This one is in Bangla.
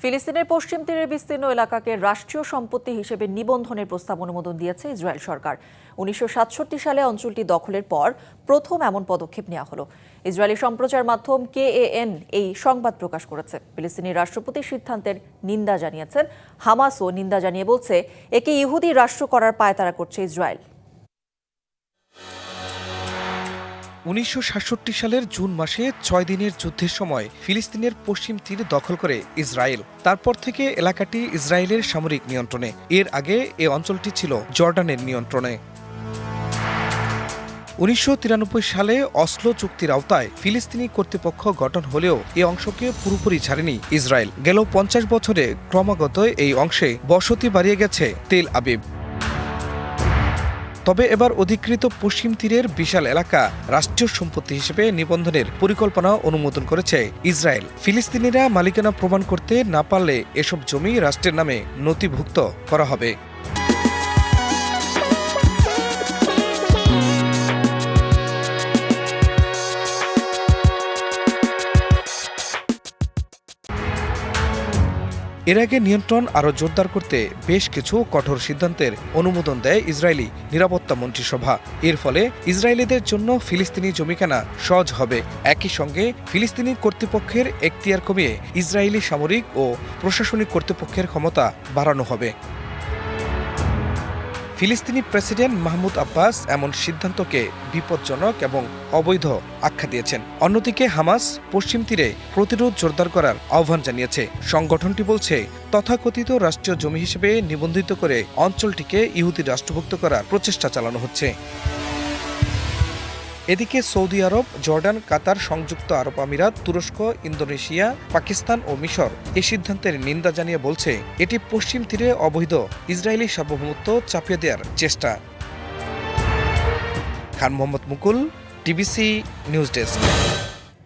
ফিলিস্তিনের পশ্চিম তীরের বিস্তীর্ণ এলাকাকে রাষ্ট্রীয় সম্পত্তি হিসেবে নিবন্ধনের প্রস্তাব অনুমোদন দিয়েছে ইসরায়েল সরকার। 1967 সালে অঞ্চলটি দখলের পর প্রথম এমন পদক্ষেপ নেওয়া হলো। ইসরায়েলি সম্প্রচার মাধ্যম KAN এই সংবাদ প্রকাশ করেছে। ফিলিস্তিনি রাষ্ট্রপতির সিদ্ধান্তের নিন্দা জানিয়েছেন। হামাসও নিন্দা জানিয়ে বলছে, একে ইহুদি রাষ্ট্র করার পায়তারা করছে ইসরায়েল। 1967 সালের জুন মাসে 6 দিনের যুদ্ধের সময় ফিলিস্তিনের পশ্চিম তীর দখল করে ইসরায়েল। তারপর থেকে এলাকাটি ইসরায়েলের সামরিক নিয়ন্ত্রণে। এর আগে এ অঞ্চলটি ছিল জর্ডানের নিয়ন্ত্রণে। 1993 সালে অসলো চুক্তির আওতায় ফিলিস্তিনি কর্তৃপক্ষ গঠন হলেও এ অংশকে পুরোপুরি ছাড়েনি ইসরায়েল। গেল 50 বছরে ক্রমাগত এই অংশে বসতি বাড়িয়ে গেছে তেল আবিব। তবে এবার অধিকৃত পশ্চিম তীরের বিশাল এলাকা রাষ্ট্রীয় সম্পত্তি হিসেবে নিবন্ধনের পরিকল্পনা অনুমোদন করেছে ইসরায়েল। ফিলিস্তিনিরা মালিকানা প্রমাণ করতে না পারলে এসব জমি রাষ্ট্রের নামে নথিভুক্ত করা হবে। এর আগে নিয়ন্ত্রণ আরও জোরদার করতে বেশ কিছু কঠোর সিদ্ধান্তের অনুমোদন দেয় ইসরায়েলি নিরাপত্তা মন্ত্রিসভা। এর ফলে ইসরায়েলিদের জন্য ফিলিস্তিনি জমি কেনা সহজ হবে। একই সঙ্গে ফিলিস্তিনি কর্তৃপক্ষের এখতিয়ার কমিয়ে ইসরায়েলি সামরিক ও প্রশাসনিক কর্তৃপক্ষের ক্ষমতা বাড়ানো হবে। ফিলিস্তিনি প্রেসিডেন্ট মাহমুদ আব্বাস এমন সিদ্ধান্তকে বিপজ্জনক এবং অবৈধ আখ্যা দিয়েছেন। অন্যদিকে হামাস পশ্চিম তীরে প্রতিরোধ জোরদার করার আহ্বান জানিয়েছে। সংগঠনটি বলছে, তথাকথিত রাষ্ট্রীয় জমি হিসেবে নিবন্ধিত করে অঞ্চলটিকে ইহুদি রাষ্ট্রভুক্ত করার প্রচেষ্টা চালানো হচ্ছে। এদিকে সৌদি আরব, জর্ডান, কাতার, সংযুক্ত আরব আমিরাত, তুরস্ক, ইন্দোনেশিয়া, পাকিস্তান ও মিশর এই সিদ্ধান্তের নিন্দা জানিয়ে বলছে, এটি পশ্চিম তীরে অবৈধ ইসরায়েলি সার্বভৌমত্ব চাপিয়ে দেওয়ার চেষ্টা। খান মোহাম্মদ মুকুল, TBC নিউজ ডেস্ক।